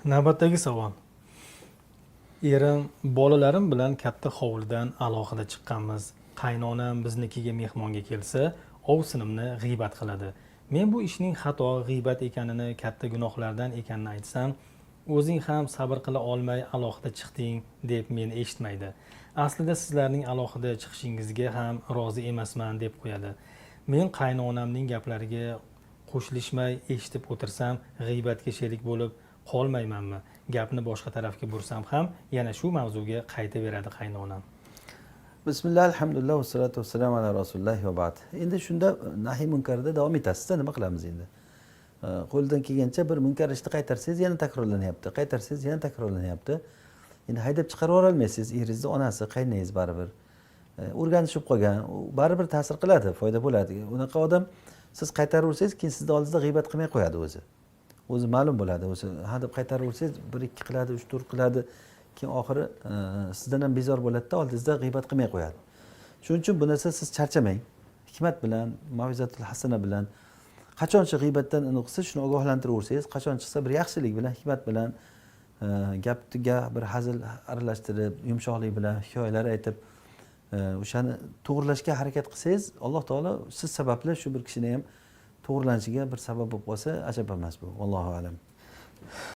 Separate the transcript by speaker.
Speaker 1: Navbatdagi savol. Erim, bolalarim bilan katta hovlidan alohida chiqqanmiz. Qaynonam biznikiga mehmonga kelsa, ovsinimni g'iybat qiladi. Men bu ishning xato, g'iybat ekanini, katta gunohlardan ekanini aytsam, o'zing ham sabr qila olmay alohida chiqding deb meni eshitmaydi. Aslida sizlarning alohida chiqishingizga ham rozi emasman deb qo'yadi. Men qaynonamning gaplariga qo'shilishmay eshitib o'tirsam, g'iybatga sherik bo'lib qolmaymanmi? Gapni boshqa tarafga bursam ham yana shu mavzuga qaytaveradi qaynonam.
Speaker 2: Bismillah, alhamdulillah, vassalatu vassalamu ala rasulillah va ba'd. Endi shunda nahiy munkarda davom etasiz-da, nima qilamiz endi? Qo'ldan kelgancha bir munkar ishni qaytarsangiz yana takrorlanyapti, qaytarsangiz yana takrorlanyapti. Endi haydab chiqarib olmaysiz, eringizni onasi, qaynangiz baribir. O'rganishib qolgan, baribir ta'sir qiladi, foyda bo'ladi. Unaqa odam siz qaytaraversangiz, keyin sizni oldingizda g'iybat qilmay qo'yadi o'zi. O'zi ma'lum bo'ladi, o'zi ha deb qaytaraversangiz 1-2 qiladi, 3-4 qiladi. Keyin oxiri sizdan ham bezor bo'ladida, oldingizda g'iybat qilmay qo'yadi. Shuning uchun bu narsa siz charchamang. Hikmat bilan, mavizatul hasana bilan qachonchi g'iybatdan qilsa shuni ogohlantiraversangiz, qachon chiqsa bir yaxshilik bilan, hikmat bilan gapga bir hazil aralashtirib, yumshoqlik bilan hikoyalar aytib, o'shani to'g'rilashga harakat qilsangiz, Alloh taolo siz sababli shu bir kishini ham to'g'rilanishiga bir sabab bo'lib qolsa, ajab emas bu. Vallohu alam.